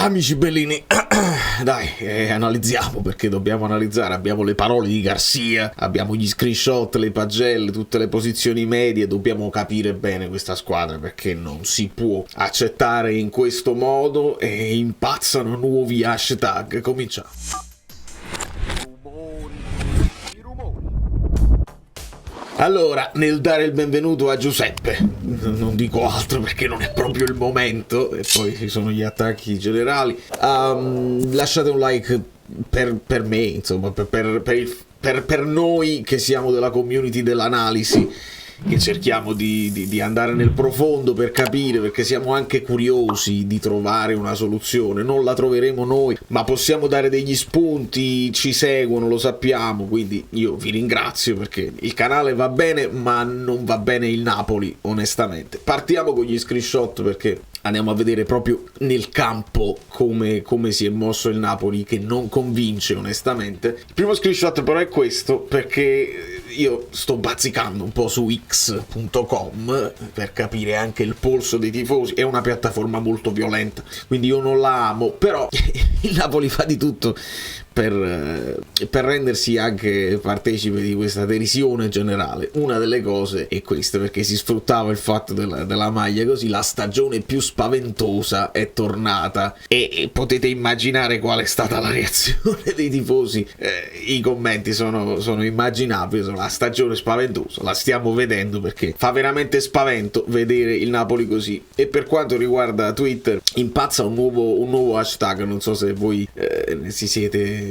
amici bellini, dai, analizziamo, perché dobbiamo analizzare. Abbiamo le parole di Garcia, abbiamo gli screenshot, le pagelle, tutte le posizioni medie. Dobbiamo capire bene questa squadra, perché non si può accettare in questo modo e impazzano nuovi hashtag. Cominciamo. Allora, nel dare il benvenuto a Giuseppe, non dico altro perché non è proprio il momento, e poi ci sono gli attacchi generali, lasciate un like per me, insomma, per noi che siamo della community dell'analisi, che cerchiamo di andare nel profondo per capire, perché siamo anche curiosi di trovare una soluzione. Non la troveremo noi, ma possiamo dare degli spunti, ci seguono, lo sappiamo, quindi io vi ringrazio, perché il canale va bene, ma non va bene il Napoli, onestamente. Partiamo con gli screenshot, perché andiamo a vedere proprio nel campo come si è mosso il Napoli, che non convince onestamente. Il primo screenshot però è questo, perché io sto bazzicando un po' su x.com per capire anche il polso dei tifosi. È una piattaforma molto violenta, quindi io non la amo, però il Napoli fa di tutto per rendersi anche partecipe di questa derisione generale. Una delle cose è questa, perché si sfruttava il fatto della maglia così. La stagione più spaventosa è tornata e potete immaginare qual è stata la reazione dei tifosi. I commenti sono immaginabili. La stagione spaventosa la stiamo vedendo, perché fa veramente spavento vedere il Napoli così. E per quanto riguarda Twitter, impazza un nuovo hashtag. Non so se voi siete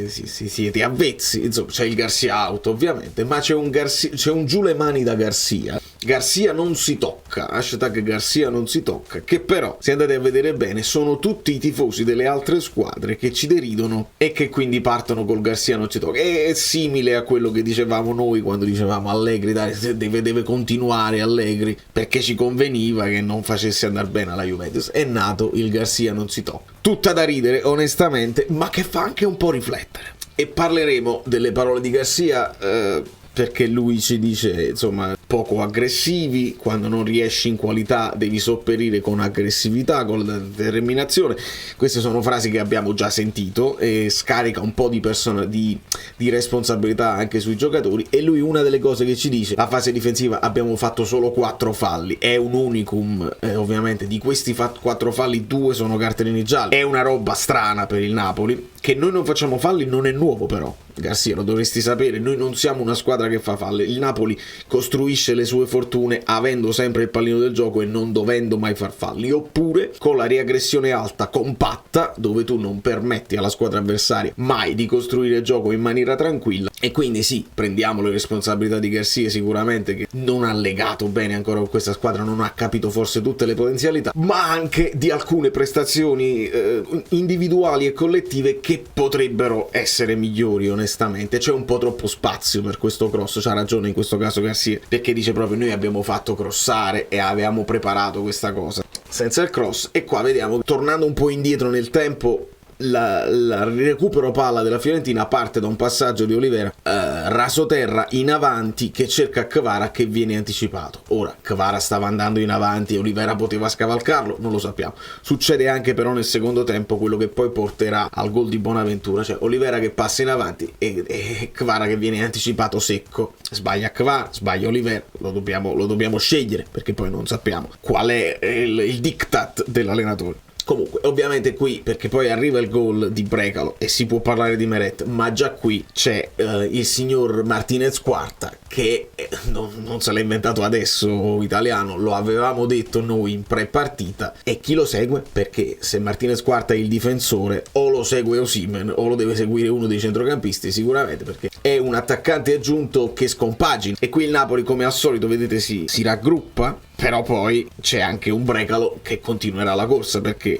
avvezzi, insomma. C'è il Garcia out ovviamente, ma c'è un giù le mani da Garcia. Garcia non si tocca, hashtag Garcia non si tocca, che però, se andate a vedere bene, sono tutti i tifosi delle altre squadre che ci deridono e che quindi partono col Garcia non si tocca. È simile a quello che dicevamo noi quando dicevamo Allegri, dai, deve continuare Allegri, perché ci conveniva che non facesse andare bene alla Juventus. È nato il Garcia non si tocca. Tutta da ridere onestamente, ma che fa anche un po' riflettere. E parleremo delle parole di Garcia, perché lui ci dice, insomma, poco aggressivi. Quando non riesci in qualità devi sopperire con aggressività, con determinazione. Queste sono frasi che abbiamo già sentito, e scarica un po' di responsabilità anche sui giocatori. E lui, una delle cose che ci dice: la fase difensiva abbiamo fatto solo 4 falli, è un unicum, ovviamente di questi 4 falli 2 sono cartellini gialli. È una roba strana per il Napoli. Che noi non facciamo falli non è nuovo, però Garcia, lo dovresti sapere, noi non siamo una squadra che fa falli. Il Napoli costruisce le sue fortune avendo sempre il pallino del gioco e non dovendo mai far falli, oppure con la riaggressione alta compatta, dove tu non permetti alla squadra avversaria mai di costruire gioco in maniera tranquilla. E quindi sì, prendiamo le responsabilità di Garcia, sicuramente, che non ha legato bene ancora con questa squadra, non ha capito forse tutte le potenzialità, ma anche di alcune prestazioni individuali e collettive che potrebbero essere migliori. Onestamente c'è un po' troppo spazio per questo cross. C'ha ragione in questo caso Garcia, perché dice proprio: noi abbiamo fatto crossare e avevamo preparato questa cosa senza il cross. E qua vediamo, tornando un po' indietro nel tempo, il recupero palla della Fiorentina parte da un passaggio di Olivera rasoterra in avanti, che cerca Kvara, che viene anticipato. Ora Kvara stava andando in avanti e Olivera poteva scavalcarlo, non lo sappiamo. Succede anche però nel secondo tempo quello che poi porterà al gol di Bonaventura, cioè Olivera che passa in avanti e Kvara che viene anticipato secco. Sbaglia Kvara, sbaglia Olivera, lo dobbiamo scegliere, perché poi non sappiamo qual è il diktat dell'allenatore. Comunque, ovviamente qui, perché poi arriva il gol di Brecalo e si può parlare di Meret, ma già qui c'è il signor Martinez Quarta, che non se l'ha inventato adesso italiano, lo avevamo detto noi in pre-partita. E chi lo segue? Perché se Martinez Quarta è il difensore, o lo segue Osimhen o lo deve seguire uno dei centrocampisti sicuramente, perché è un attaccante aggiunto che scompagina. E qui il Napoli, come al solito, vedete, si raggruppa. Però poi c'è anche un Brecalo che continuerà la corsa, perché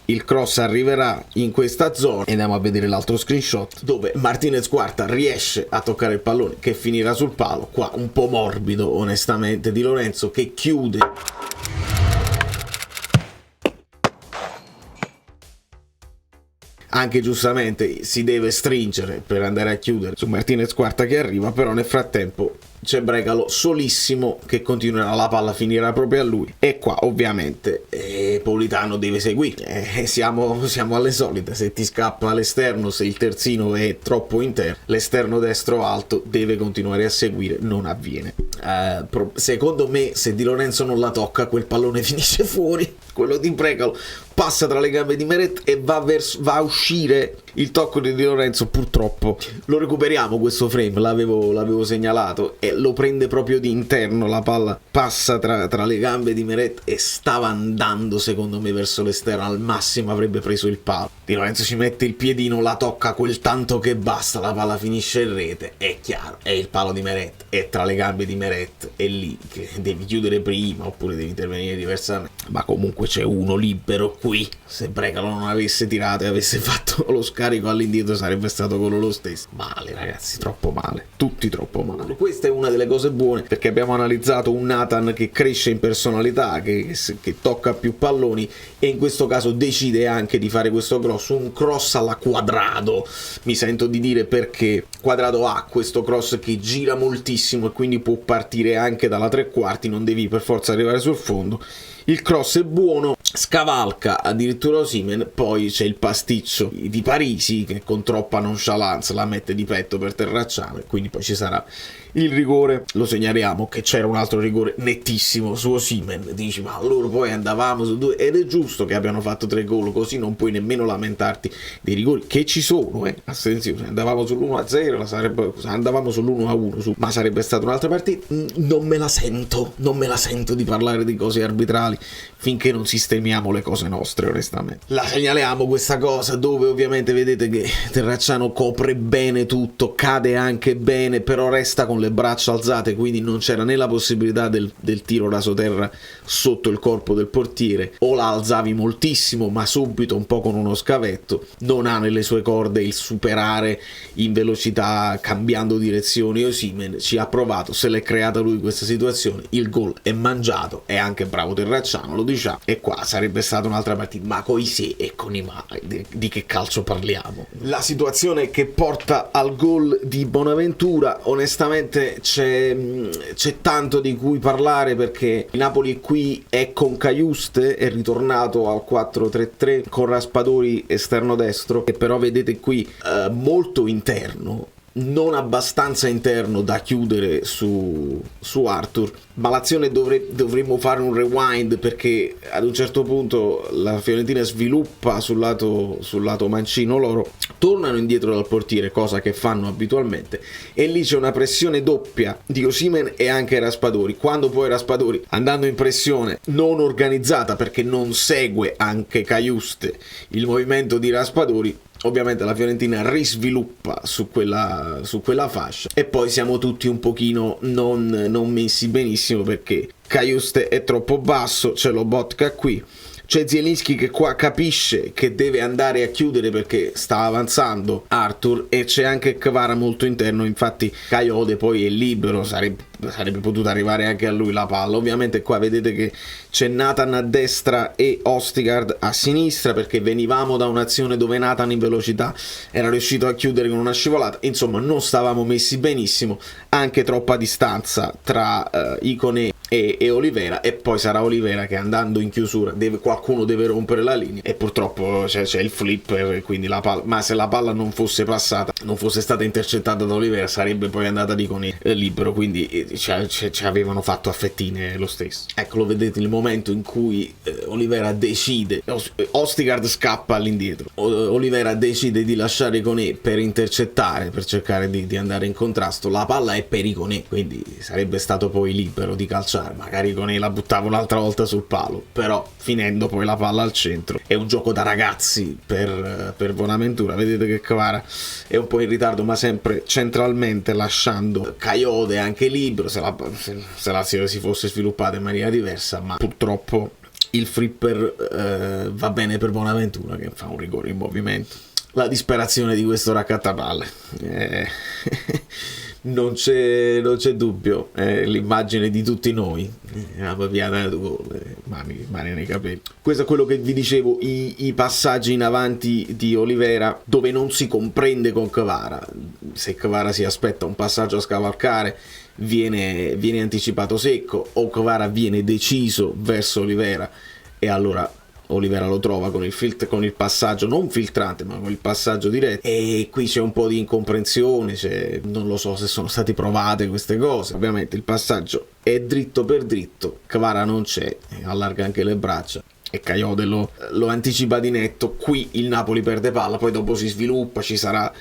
il cross arriverà in questa zona. E andiamo a vedere l'altro screenshot, dove Martinez Quarta riesce a toccare il pallone, che finirà sul palo. Qua un po' morbido onestamente Di Lorenzo, che chiude. Anche giustamente si deve stringere per andare a chiudere su Martinez Quarta che arriva, però nel frattempo c'è Brecalo solissimo che continuerà, la palla finirà proprio a lui. E qua ovviamente Politano deve seguire. Siamo alle solite, se ti scappa l'esterno, se il terzino è troppo interno, l'esterno destro alto deve continuare a seguire, non avviene. Secondo me, se Di Lorenzo non la tocca, quel pallone finisce fuori, quello di Brecalo passa tra le gambe di Meret e va a uscire. Il tocco di Di Lorenzo, purtroppo lo recuperiamo questo frame, l'avevo segnalato, e lo prende proprio di interno, la palla passa tra le gambe di Meret e stava andando secondo me verso l'esterno, al massimo avrebbe preso il palo. Di Lorenzo ci mette il piedino, la tocca quel tanto che basta, la palla finisce in rete, è chiaro, è il palo di Meret, è tra le gambe di Meret, è lì che devi chiudere prima oppure devi intervenire diversamente, ma comunque c'è uno libero qui. Se Brecalo non avesse tirato e avesse fatto lo scarico all'indietro sarebbe stato quello lo stesso. Male ragazzi, troppo male, tutti troppo male. Questa è una delle cose buone, perché abbiamo analizzato un Nathan che cresce in personalità, che tocca più palloni, e in questo caso decide anche di fare questo cross, un cross alla Quadrado, mi sento di dire, perché Quadrado ha questo cross che gira moltissimo e quindi può partire anche dalla tre quarti, non devi per forza arrivare sul fondo. Il cross è buono, scavalca addirittura Osimhen, poi c'è il pasticcio di Parisi che con troppa nonchalance la mette di petto per Terracciano, e quindi poi ci sarà il rigore. Lo segnaliamo che c'era un altro rigore nettissimo su Osimhen. Dici, ma loro poi andavamo su due, ed è giusto che abbiano fatto 3 gol, così non puoi nemmeno lamentarti dei rigori che ci sono, attenzione, andavamo sull'1-0, andavamo sull'1-1, ma sarebbe stata un'altra partita. Non me la sento di parlare di cose arbitrali finché non sistemiamo le cose nostre, onestamente. La segnaliamo questa cosa, dove ovviamente vedete che Terracciano copre bene tutto, cade anche bene, però resta con le braccia alzate, quindi non c'era né la possibilità del tiro rasoterra sotto il corpo del portiere, o la alzavi moltissimo ma subito un po' con uno scavetto. Non ha nelle sue corde il superare in velocità cambiando direzioni. Osimhen ci ha provato, se l'è creata lui questa situazione, il gol è mangiato, è anche bravo Terracciano, lo diciamo, e qua sarebbe stata un'altra partita, ma coi se e con i ma di che calcio parliamo? La situazione che porta al gol di Bonaventura, onestamente c'è tanto di cui parlare, perché il Napoli qui è con Cajuste, è ritornato al 4-3-3 con Raspadori esterno destro, e però vedete qui molto interno, non abbastanza interno da chiudere su Arthur, ma l'azione dovremmo fare un rewind, perché ad un certo punto la Fiorentina sviluppa sul lato mancino loro, tornano indietro dal portiere, cosa che fanno abitualmente, e lì c'è una pressione doppia di Osimhen e anche Raspadori, quando poi Raspadori, andando in pressione non organizzata perché non segue anche Cajuste il movimento di Raspadori, ovviamente la Fiorentina risviluppa su quella fascia, e poi siamo tutti un pochino non messi benissimo, perché Cajuste è troppo basso, c'è Lobotka qui, c'è Zielinski che qua capisce che deve andare a chiudere perché sta avanzando Arthur, e c'è anche Kvara molto interno, infatti Kayode poi è libero, sarebbe potuta arrivare anche a lui la palla. Ovviamente qua vedete che c'è Nathan a destra e Ostigard a sinistra, perché venivamo da un'azione dove Nathan in velocità era riuscito a chiudere con una scivolata, insomma non stavamo messi benissimo, anche troppa distanza tra Icone e Olivera, e poi sarà Olivera che andando in chiusura qualcuno deve rompere la linea, e purtroppo c'è il flipper, quindi la palla, ma se la palla non fosse passata, non fosse stata intercettata da Olivera, sarebbe poi andata di Icone libero, quindi ci avevano fatto a fettine lo stesso. Ecco, lo vedete il momento in cui Olivera decide, Ostigard scappa all'indietro, Olivera decide di lasciare Icone per intercettare, per cercare di andare in contrasto, la palla è per Icone, quindi sarebbe stato poi libero di calciare, magari Icone la buttava un'altra volta sul palo, però finendo poi la palla al centro. È un gioco da ragazzi per Bonaventura, vedete che Kvara è un po' in ritardo ma sempre centralmente, lasciando Kayode anche libero, se l'azione si fosse sviluppata in maniera diversa, ma purtroppo il flipper va bene per Bonaventura che fa un rigore in movimento. La disperazione di questo raccattapalle, non c'è dubbio, l'immagine di tutti noi, la papiata mani nei capelli. Questo è quello che vi dicevo, i passaggi in avanti di Olivera, dove non si comprende con Kvara. Se Kvara si aspetta un passaggio a scavalcare, viene anticipato secco, o Kvara viene deciso verso Olivera, e allora Olivera lo trova con con il passaggio non filtrante ma con il passaggio diretto, e qui c'è un po' di incomprensione, non lo so se sono state provate queste cose. Ovviamente il passaggio è dritto per dritto, Kvara non c'è, allarga anche le braccia e Kayode lo anticipa di netto. Qui il Napoli perde palla, poi dopo si sviluppa, ci sarà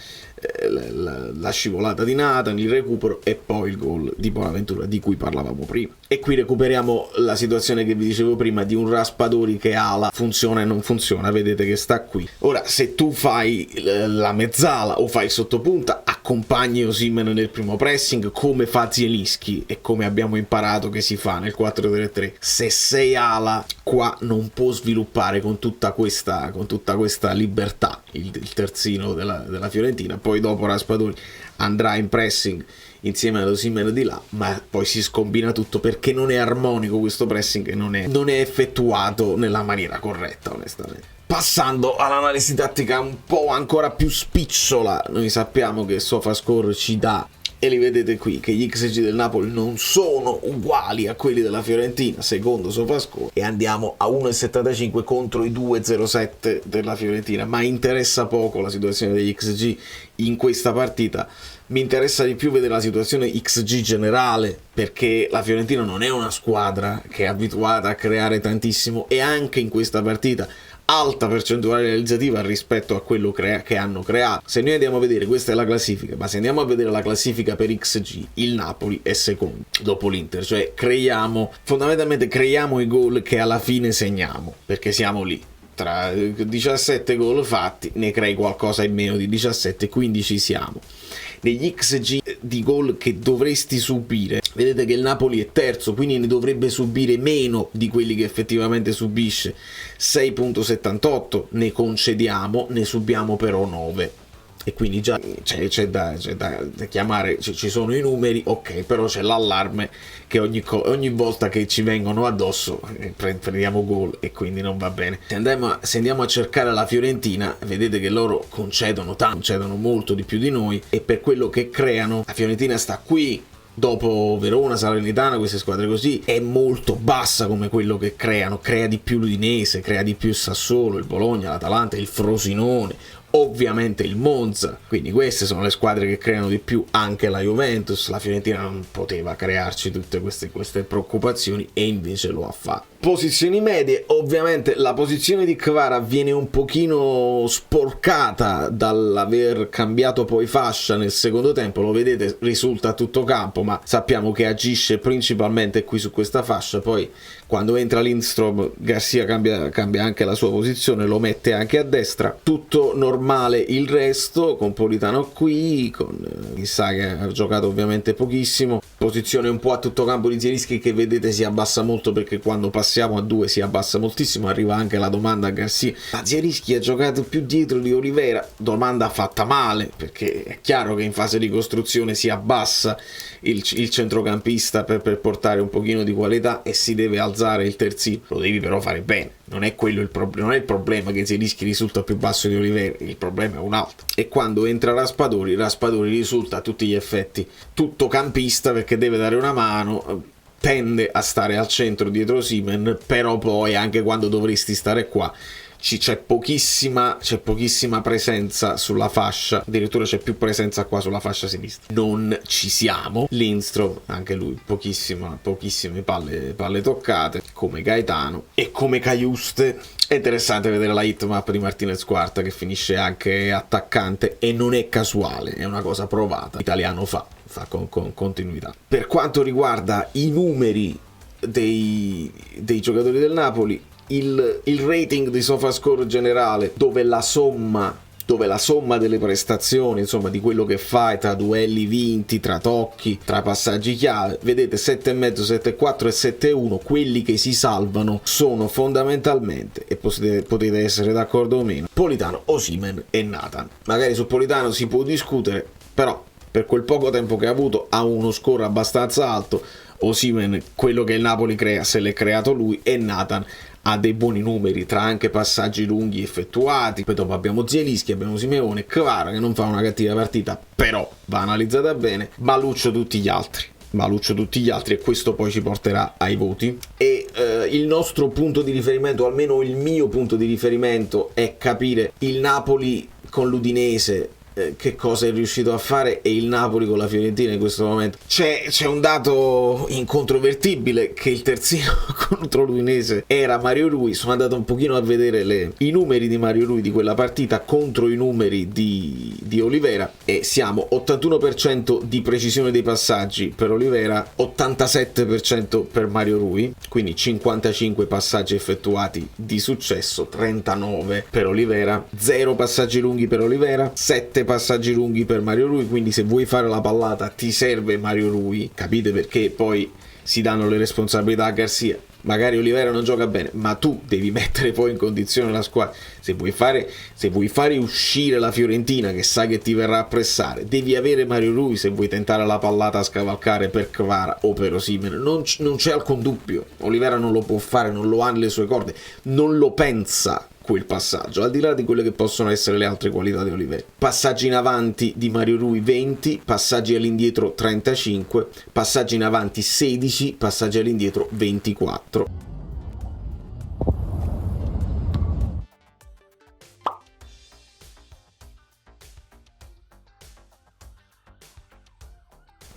la scivolata di Nathan, il recupero e poi il gol di Bonaventura di cui parlavamo prima. E qui recuperiamo la situazione che vi dicevo prima di un Raspadori che ala, funziona e non funziona, vedete che sta qui. Ora, se tu fai la mezzala o fai il sottopunta, accompagni Osimhen nel primo pressing come fa Zielinski e come abbiamo imparato che si fa nel 4-3-3. Se sei ala, qua non può sviluppare con tutta questa libertà il terzino della Fiorentina. Poi dopo Raspadori andrà in pressing insieme ad Osimhen di là, ma poi si scombina tutto perché non è armonico questo pressing, non è effettuato nella maniera corretta, onestamente. Passando all'analisi tattica un po' ancora più spicciola, noi sappiamo che SofaScore ci dà, e li vedete qui, che gli XG del Napoli non sono uguali a quelli della Fiorentina secondo SofaScore, e andiamo a 1,75 contro i 2,07 della Fiorentina. Ma interessa poco la situazione degli XG in questa partita, mi interessa di più vedere la situazione XG generale, perché la Fiorentina non è una squadra che è abituata a creare tantissimo, e anche in questa partita alta percentuale realizzativa rispetto a quello che hanno creato. Se noi andiamo a vedere, questa è la classifica, ma se andiamo a vedere la classifica per XG, il Napoli è secondo dopo l'Inter, cioè fondamentalmente creiamo i gol che alla fine segniamo, perché siamo lì. Tra 17 gol fatti ne crei qualcosa in meno di 17, quindi ci siamo. Negli XG di gol che dovresti subire, vedete che il Napoli è terzo, quindi ne dovrebbe subire meno di quelli che effettivamente subisce. 6,78 ne concediamo, ne subiamo però 9. E quindi già c'è da chiamare, ci sono i numeri, ok, però c'è l'allarme che ogni volta che ci vengono addosso prendiamo gol, e quindi non va bene. Se andiamo a cercare la Fiorentina, vedete che loro concedono molto di più di noi, e per quello che creano la Fiorentina sta qui. Dopo Verona, Salernitana, queste squadre così, è molto bassa come quello che crea di più l'Udinese, crea di più il Sassuolo, il Bologna, l'Atalanta, il Frosinone, ovviamente il Monza. Quindi queste sono le squadre che creano di più, anche la Juventus. La Fiorentina non poteva crearci tutte queste preoccupazioni, e invece lo ha fatto. Posizioni medie, ovviamente la posizione di Kvara viene un pochino sporcata dall'aver cambiato poi fascia nel secondo tempo, lo vedete, risulta a tutto campo, ma sappiamo che agisce principalmente qui su questa fascia. Poi quando entra Lindstrom, Garcia cambia anche la sua posizione, lo mette anche a destra. Tutto normale il resto, con Politano qui, con Issa che ha giocato ovviamente pochissimo. Posizione un po' a tutto campo di Zielinski, che vedete si abbassa molto, perché quando passiamo a 2 si abbassa moltissimo. Arriva anche la domanda a Garcia, ma Zielinski ha giocato più dietro di Olivera, domanda fatta male, perché è chiaro che in fase di costruzione si abbassa il centrocampista per portare un pochino di qualità, e si deve alzare il terzino, lo devi però fare bene. Non è quello non è il problema che Zielinski risulta più basso di Olivera, il problema è un altro. E quando entra Raspadori risulta a tutti gli effetti tutto campista, perché deve dare una mano, tende a stare al centro dietro Osimhen, però poi anche quando dovresti stare qua c'è pochissima presenza sulla fascia, addirittura c'è più presenza qua sulla fascia sinistra. Non ci siamo. Lindstrom, anche lui pochissime palle toccate, come Gaetano e come Cajuste. È interessante vedere la hitmap di Martinez Quarta, che finisce anche attaccante, e non è casuale, è una cosa provata. L'italiano fa con continuità. Per quanto riguarda i numeri dei giocatori del Napoli, il rating di SofaScore generale, dove la somma delle prestazioni, insomma di quello che fai, tra duelli vinti, tra tocchi, tra passaggi chiave, vedete 7,5, 7,4 e 7,1. quelli che si salvano sono fondamentalmente, e potete essere d'accordo o meno, Politano, Osimhen e Nathan. Magari su Politano si può discutere, però per quel poco tempo che ha avuto ha uno score abbastanza alto. Osimhen, quello che il Napoli crea se l'è creato lui, e Nathan ha dei buoni numeri tra anche passaggi lunghi effettuati. Poi dopo abbiamo Zielinski, abbiamo Simeone, Kvara che non fa una cattiva partita, però va analizzata bene, Maluccio, tutti gli altri. Maluccio tutti gli altri, e questo poi ci porterà ai voti. E il nostro punto di riferimento, almeno il mio punto di riferimento, è capire il Napoli con l'Udinese che cosa è riuscito a fare, e il Napoli con la Fiorentina in questo momento. C'è un dato incontrovertibile, che il terzino contro l'Udinese era Mario Rui. Sono andato un pochino a vedere i numeri di Mario Rui di quella partita contro i numeri di Olivera, e siamo 81% di precisione dei passaggi per Olivera, 87% per Mario Rui, quindi 55 passaggi effettuati di successo, 39 per Olivera, 0 passaggi lunghi per Olivera, 7 passaggi lunghi per Mario Rui. Quindi se vuoi fare la pallata ti serve Mario Rui, capite perché poi si danno le responsabilità a Garcia. Magari Olivera non gioca bene, ma tu devi mettere poi in condizione la squadra. Se vuoi fare uscire la Fiorentina, che sai che ti verrà a pressare, devi avere Mario Rui. Se vuoi tentare la pallata a scavalcare per Kvara o per Osimhen, non c'è alcun dubbio. Olivera non lo può fare, non lo ha nelle sue corde, non lo pensa quel passaggio, al di là di quelle che possono essere le altre qualità di Olivera. Passaggi in avanti di Mario Rui 20, passaggi all'indietro 35, passaggi in avanti 16, passaggi all'indietro 24.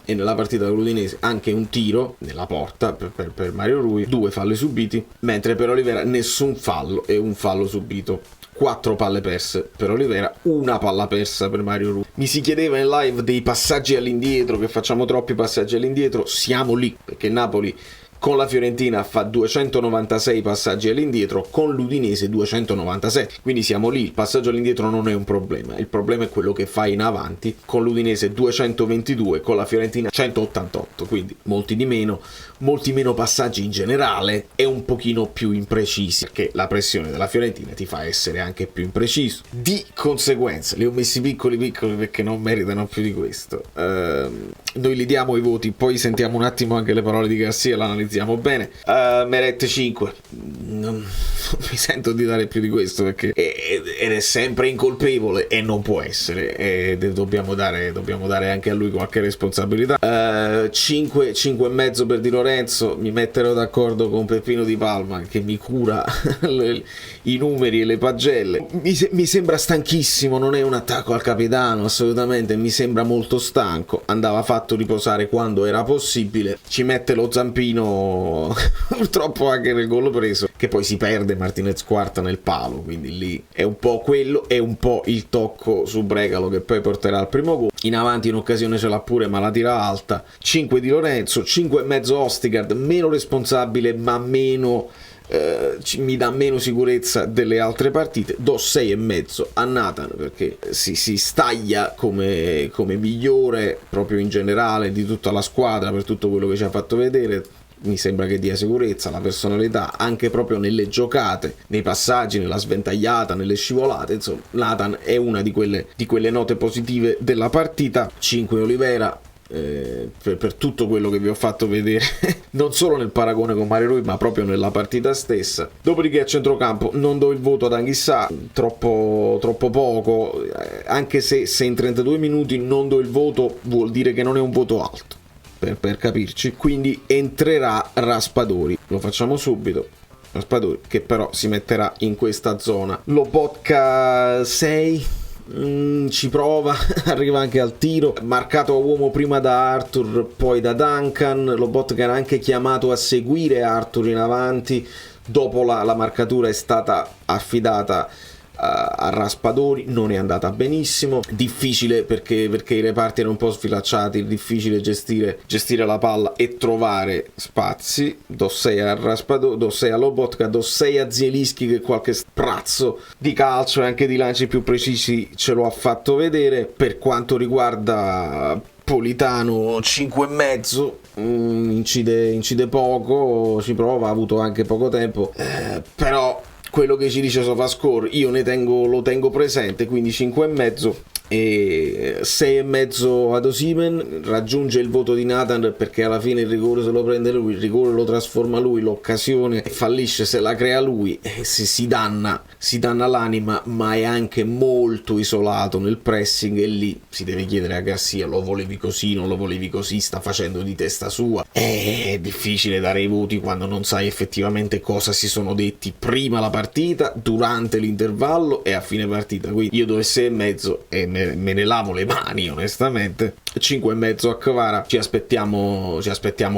E nella partita dell'Udinese anche un tiro nella porta per Mario Rui, 2 falli subiti, mentre per Olivera nessun fallo e un fallo subito. 4 palle perse per Olivera, 1 palla persa per Mario Rui. Mi si chiedeva in live dei passaggi all'indietro, che facciamo troppi passaggi all'indietro. Siamo lì, perché Napoli con la Fiorentina fa 296 passaggi all'indietro, con l'Udinese 297, quindi siamo lì. Il passaggio all'indietro non è un problema, il problema è quello che fai in avanti. Con l'Udinese 222, con la Fiorentina 188, quindi molti meno passaggi in generale, e un pochino più imprecisi, perché la pressione della Fiorentina ti fa essere anche più impreciso. Di conseguenza li ho messi piccoli perché non meritano più di questo. Noi li diamo i voti, poi sentiamo un attimo anche le parole di Garcia, l'analizziamo bene. Meret 5, non mi sento di dare più di questo, perché ed è sempre incolpevole e non può essere, e dobbiamo dare anche a lui qualche responsabilità. 5 e mezzo per Di Lorenzo. Mi metterò d'accordo con Peppino Di Palma, che mi cura i numeri e le pagelle. Mi sembra stanchissimo, non è un attacco al capitano, assolutamente, mi sembra molto stanco. Andava fatto riposare quando era possibile, ci mette lo zampino purtroppo anche nel gol preso, che poi si perde Martinez quarta nel palo, quindi lì è un po' quello, è un po' il tocco su Bregalo che poi porterà al primo gol. In avanti un'occasione ce l'ha pure, ma la tira alta. 5 Di Lorenzo, 5 e mezzo Ostigard, meno responsabile ma meno mi dà meno sicurezza delle altre partite. Do 6 e mezzo a Nathan, perché si staglia come migliore proprio in generale di tutta la squadra per tutto quello che ci ha fatto vedere. Mi sembra che dia sicurezza, la personalità, anche proprio nelle giocate, nei passaggi, nella sventagliata, nelle scivolate. Insomma, Nathan è una di quelle note positive della partita. 5 Olivera, per tutto quello che vi ho fatto vedere non solo nel paragone con Mario Rui, ma proprio nella partita stessa. Dopodiché a centrocampo non do il voto ad Anghissà, troppo poco, anche se in 32 minuti non do il voto vuol dire che non è un voto alto, per capirci. Quindi entrerà Raspadori, lo facciamo subito. Raspadori, che però si metterà in questa zona. Lobotka 6, ci prova, arriva anche al tiro, marcato a uomo prima da Arthur, poi da Duncan. Lobotka era anche chiamato a seguire Arthur in avanti, dopo la marcatura è stata affidata a Raspadori, non è andata benissimo. Difficile perché i reparti erano un po' sfilacciati, difficile gestire la palla e trovare spazi. Do 6 a Raspadori, do 6 a Lobotka, do 6 a Zielinski, che qualche sprazzo di calcio e anche di lanci più precisi ce lo ha fatto vedere. Per quanto riguarda Politano 5 e mezzo, incide poco, ci prova, ha avuto anche poco tempo, però quello che ci dice SofaScore io lo tengo presente, quindi 5 e mezzo. e 6,5 ad Osimhen, raggiunge il voto di Nathan perché alla fine il rigore se lo prende lui, il rigore lo trasforma lui, l'occasione fallisce se la crea lui, e si danna l'anima, ma è anche molto isolato nel pressing, e lì si deve chiedere a Garcia: lo volevi così, non lo volevi così, sta facendo di testa sua. È difficile dare i voti quando non sai effettivamente cosa si sono detti prima la partita, durante l'intervallo e a fine partita. Quindi io do 6,5 e me ne lavo le mani onestamente. 5,5 a Kvara. Ci aspettiamo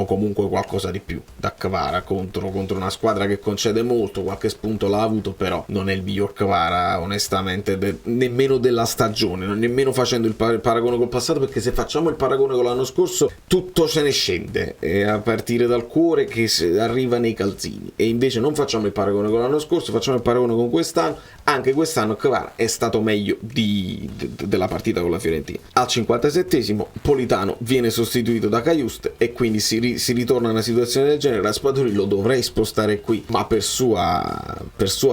comunque qualcosa di più da Kvara contro una squadra che concede molto. Qualche spunto l'ha avuto, però non è il miglior Kvara onestamente nemmeno della stagione, nemmeno facendo il paragone col passato, perché se facciamo il paragone con l'anno scorso tutto se ne scende, a partire dal cuore che arriva nei calzini, e invece non facciamo il paragone con l'anno scorso, facciamo il paragone con quest'anno. Anche quest'anno Kvara è stato meglio della partita con la Fiorentina. Al 57esimo Politano viene sostituito da Cajuste e quindi si ritorna a una situazione del genere. Raspadori lo dovrei spostare qui, ma per sua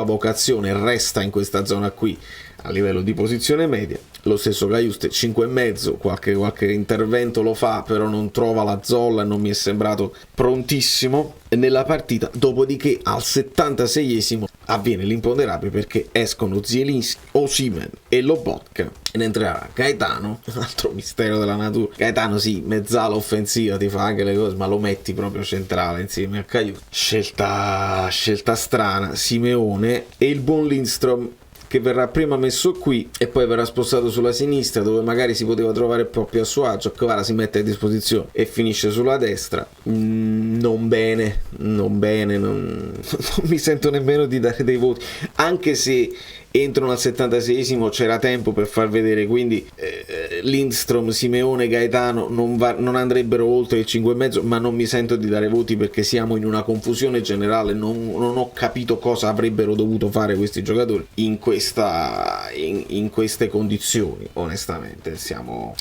vocazione resta in questa zona qui a livello di posizione media. Lo stesso Cajuste 5,5, qualche intervento lo fa, però non trova la zolla e non mi è sembrato prontissimo nella partita. Dopodiché al 76esimo avviene l'imponderabile, perché escono Zielinski, Osimhen e Lobotka e ne entrerà Gaetano, un altro mistero della natura. Gaetano sì, mezzala offensiva, ti fa anche le cose, ma lo metti proprio centrale insieme a Cajuste. Scelta strana. Simeone e il buon Lindstrom, che verrà prima messo qui e poi verrà spostato sulla sinistra, dove magari si poteva trovare un po' più a suo agio. Kvara si mette a disposizione e finisce sulla destra. Non bene, non mi sento nemmeno di dare dei voti, anche se entrano al 76esimo, c'era tempo per far vedere, quindi Lindstrom, Simeone, Gaetano non andrebbero oltre il 5,5, ma non mi sento di dare voti perché siamo in una confusione generale. Non ho capito cosa avrebbero dovuto fare questi giocatori in queste condizioni, onestamente.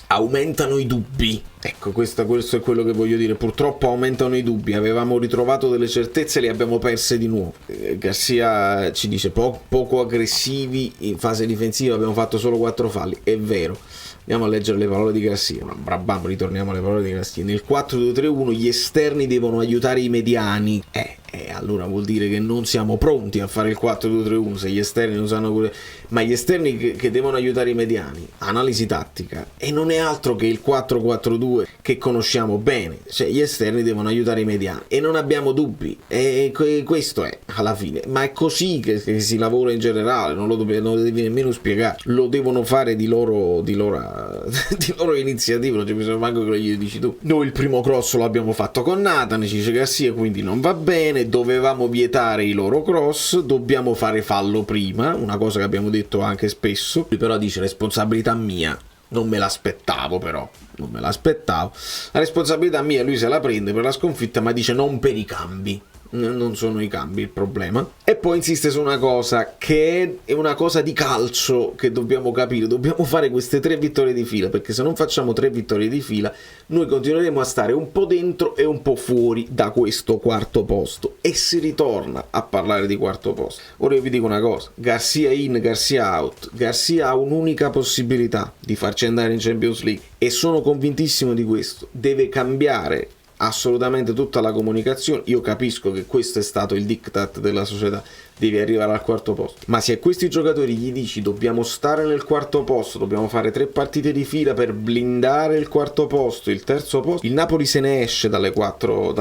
Aumentano i dubbi, ecco, questo è quello che voglio dire. Purtroppo aumentano i dubbi. Avevamo ritrovato delle certezze, le abbiamo perse di nuovo. Garcia ci dice poco aggressivi in fase difensiva, abbiamo fatto solo 4 falli. È vero. Andiamo a leggere le parole di Garcia. Brabam, ritorniamo alle parole di Garcia. Nel 4-2-3-1 gli esterni devono aiutare i mediani. Allora vuol dire che non siamo pronti a fare il 4-2-3-1 se gli esterni non sanno ma gli esterni che devono aiutare i mediani. Analisi tattica, e non è altro che il 4-4-2 che conosciamo bene. Cioè gli esterni devono aiutare i mediani e non abbiamo dubbi, e questo è alla fine. Ma è così che si lavora in generale, non lo devi nemmeno spiegare, lo devono fare di loro iniziativa, non c'è bisogno manco che lo gli dici tu. Noi il primo cross lo abbiamo fatto con Nathan, ci dice Garcia, quindi non va bene. Dovevamo vietare i loro cross, dobbiamo fare fallo prima, una cosa che abbiamo detto anche spesso. Lui però dice: responsabilità mia. Non me l'aspettavo, però la responsabilità mia. Lui se la prende per la sconfitta, ma dice non per i cambi. Non sono i cambi il problema. E poi insiste su una cosa che è una cosa di calcio che dobbiamo capire: dobbiamo fare queste 3 vittorie di fila, perché se non facciamo 3 vittorie di fila noi continueremo a stare un po' dentro e un po' fuori da questo quarto posto, e si ritorna a parlare di quarto posto. Ora io vi dico una cosa: Garcia in, Garcia out. Garcia ha un'unica possibilità di farci andare in Champions League, e sono convintissimo di questo. Deve cambiare assolutamente tutta la comunicazione. Io capisco che questo è stato il diktat della società, devi arrivare al quarto posto, ma se a questi giocatori gli dici dobbiamo stare nel quarto posto, dobbiamo fare 3 partite di fila per blindare il quarto posto, il terzo posto, il Napoli se ne esce dalle 4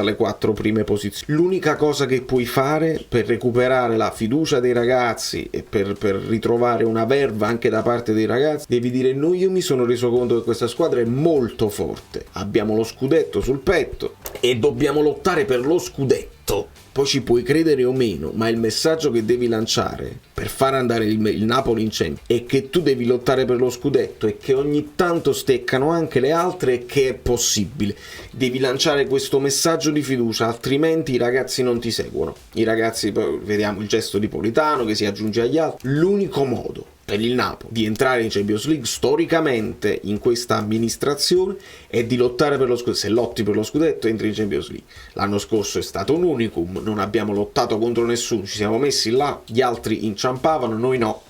prime posizioni. L'unica cosa che puoi fare per recuperare la fiducia dei ragazzi e per ritrovare una verva anche da parte dei ragazzi, devi dire: io mi sono reso conto che questa squadra è molto forte, abbiamo lo scudetto sul petto e dobbiamo lottare per lo scudetto. Poi ci puoi credere o meno, ma il messaggio che devi lanciare per far andare il Napoli in Champions è che tu devi lottare per lo scudetto, e che ogni tanto steccano anche le altre, e che è possibile. Devi lanciare questo messaggio di fiducia, altrimenti i ragazzi non ti seguono. I ragazzi, poi vediamo il gesto di Politano che si aggiunge agli altri. L'unico modo per il Napoli di entrare in Champions League storicamente in questa amministrazione è di lottare per lo scudetto. Se lotti per lo scudetto entri in Champions League. L'anno scorso è stato un unicum, non abbiamo lottato contro nessuno, ci siamo messi là, gli altri inciampavano, noi no,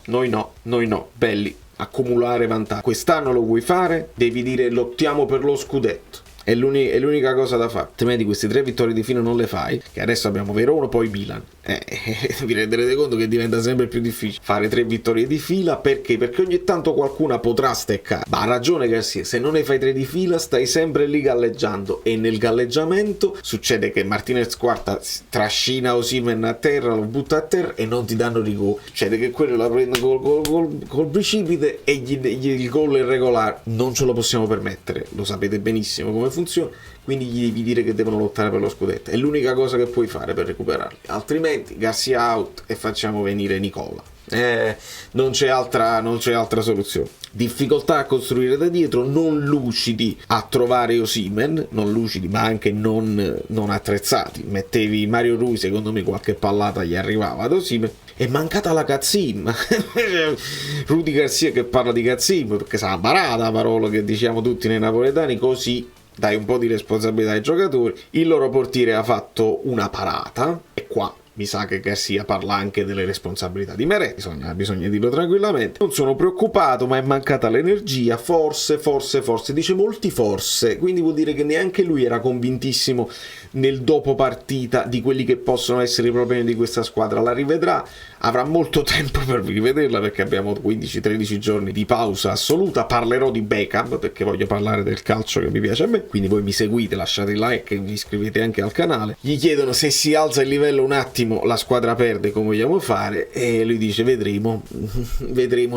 belli. accumulare vantaggi. Quest'anno lo vuoi fare? Devi dire lottiamo per lo scudetto. È l'unica cosa da fare, altrimenti queste 3 vittorie di fila non le fai, che adesso abbiamo Verona, poi Milan. Vi renderete conto che diventa sempre più difficile fare 3 vittorie di fila. Perché? Perché ogni tanto qualcuna potrà steccare. Ma ha ragione Garcia, se non ne fai 3 di fila stai sempre lì galleggiando, e nel galleggiamento succede che Martinez quarta trascina Osimhen a terra, lo butta a terra e non ti danno rigore. Succede che quello la prende col precipite e il gol è regolare. Non ce lo possiamo permettere, lo sapete benissimo come funziona, quindi gli devi dire che devono lottare per lo scudetto. È l'unica cosa che puoi fare per recuperarli, altrimenti Garcia out e facciamo venire Nicola. Non c'è altra soluzione. Difficoltà a costruire da dietro, non lucidi a trovare Osimhen, non lucidi ma anche non attrezzati. Mettevi Mario Rui, secondo me qualche pallata gli arrivava ad Osimhen. È mancata la Cazzim. Rudy Garcia che parla di Cazzim, perché sarà barata la parola che diciamo tutti nei napoletani, così dai un po' di responsabilità ai giocatori. Il loro portiere ha fatto una parata, e qua mi sa che Garcia parla anche delle responsabilità di Meret, bisogna dirlo tranquillamente. Non sono preoccupato, ma è mancata l'energia, forse, dice molti forse, quindi vuol dire che neanche lui era convintissimo nel dopo partita di quelli che possono essere i problemi di questa squadra. La rivedrà, avrà molto tempo per rivederla, perché abbiamo 15-13 giorni di pausa assoluta. Parlerò di Beckham perché voglio parlare del calcio che mi piace a me, quindi voi mi seguite, lasciate il like e vi iscrivete anche al canale. Gli chiedono se si alza il livello un attimo la squadra perde, come vogliamo fare, e lui dice vedremo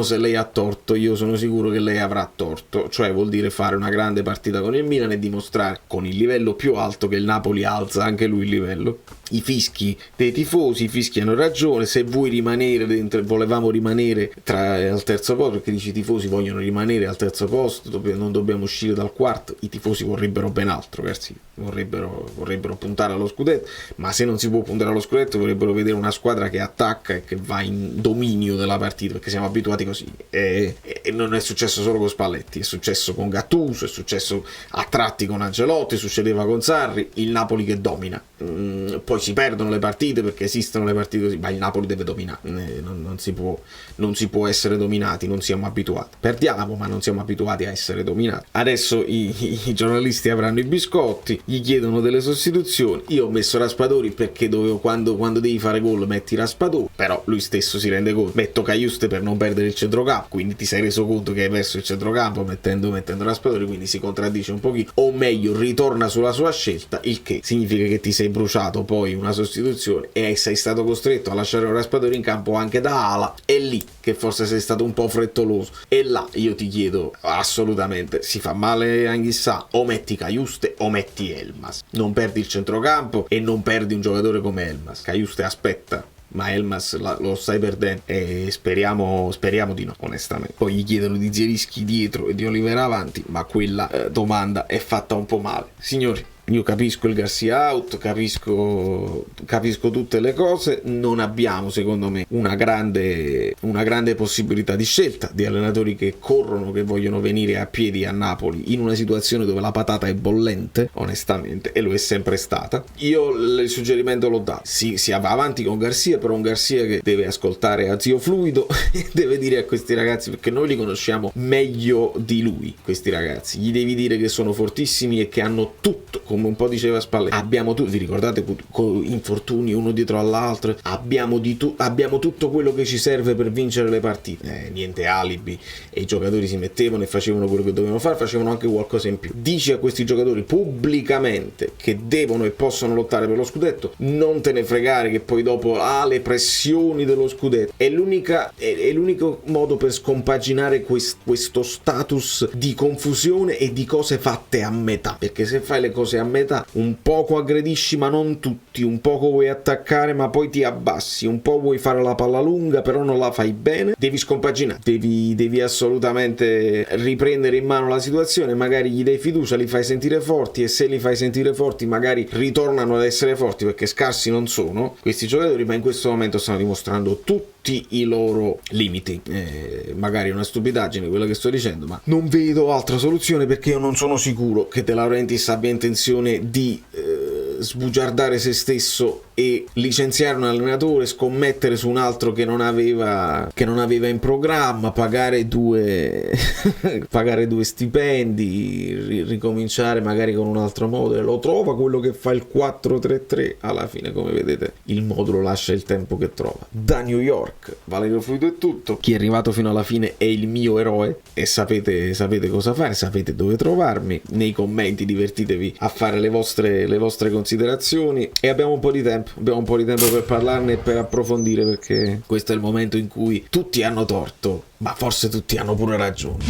se lei ha torto. Io sono sicuro che lei avrà torto, cioè vuol dire fare una grande partita con il Milan e dimostrare con il livello più alto che il Napoli alza anche lui il livello. I fischi dei tifosi, i fischi hanno ragione. Se vuoi rimanere dentro, volevamo rimanere al terzo posto, perché dici i tifosi vogliono rimanere al terzo posto, non dobbiamo uscire dal quarto. I tifosi vorrebbero ben altro, ragazzi, vorrebbero puntare allo scudetto, ma se non si può puntare allo scudetto vorrebbero vedere una squadra che attacca e che va in dominio della partita, perché siamo abituati così, e non è successo solo con Spalletti, è successo con Gattuso, è successo a tratti con Ancelotti, succedeva con Sarri. Il Napoli che domina, poi si perdono le partite perché esistono le partite così, ma il Napoli deve dominare, non si può essere dominati, non siamo abituati. Perdiamo, ma non siamo abituati a essere dominati. Adesso i giornalisti avranno i biscotti, gli chiedono delle sostituzioni. Io ho messo Raspadori perché quando devi fare gol metti Raspadori, però lui stesso si rende conto. Metto Cajuste per non perdere il centrocampo, quindi ti sei reso conto che hai perso il centrocampo mettendo Raspadori, quindi si contraddice un pochino, o meglio ritorna sulla sua scelta, il che significa che ti sei bruciato poi una sostituzione e sei stato costretto a lasciare un Raspadori in campo anche da ala. È lì che forse sei stato un po' frettoloso, e là io ti chiedo assolutamente, si fa male Anghissà, o metti Cajuste o metti Elmas. Non perdi il centrocampo e non perdi un giocatore come Elmas. Cajuste aspetta, ma Elmas lo stai perdendo, e speriamo di no, onestamente. Poi gli chiedono di Zielinski dietro e di Olivera avanti, ma quella domanda è fatta un po' male. Signori, io capisco il Garcia out, capisco tutte le cose. Non abbiamo, secondo me, una grande possibilità di scelta di allenatori che corrono, che vogliono venire a piedi a Napoli in una situazione dove la patata è bollente, onestamente, e lo è sempre stata. Io il suggerimento l'ho dato, si va avanti con Garcia, però un Garcia che deve ascoltare a zio Fluido e deve dire a questi ragazzi, perché noi li conosciamo meglio di lui, questi ragazzi, gli devi dire che sono fortissimi e che hanno tutto, come un po' diceva Spalletti, abbiamo tutto. Vi ricordate, con infortuni uno dietro all'altro, abbiamo tutto quello che ci serve per vincere le partite, niente alibi, e i giocatori si mettevano e facevano quello che dovevano fare, facevano anche qualcosa in più. Dici a questi giocatori pubblicamente che devono e possono lottare per lo scudetto, non te ne fregare che poi dopo le pressioni dello scudetto. È l'unico modo per scompaginare questo status di confusione e di cose fatte a metà, perché se fai le cose a metà, un poco aggredisci ma non tutti, un poco vuoi attaccare ma poi ti abbassi, un po' vuoi fare la palla lunga però non la fai bene, devi scompaginare, devi assolutamente riprendere in mano la situazione. Magari gli dai fiducia, li fai sentire forti, e se li fai sentire forti magari ritornano ad essere forti, perché scarsi non sono questi giocatori, ma in questo momento stanno dimostrando tutti i loro limiti. Magari è una stupidaggine quella che sto dicendo, ma non vedo altra soluzione, perché io non sono sicuro che De Laurentiis abbia intenzione di sbugiardare se stesso e licenziare un allenatore, scommettere su un altro che non aveva in programma, pagare due pagare due stipendi, ricominciare magari con un altro modulo. Lo trova quello che fa il 4-3-3? Alla fine, come vedete, il modulo lascia il tempo che trova. Da New York, Valerio Fluido è tutto. Chi è arrivato fino alla fine è il mio eroe e sapete cosa fare, sapete dove trovarmi. Nei commenti divertitevi a fare le vostre considerazioni e abbiamo un po' di tempo per parlarne e per approfondire, perché questo è il momento in cui tutti hanno torto, ma forse tutti hanno pure ragione.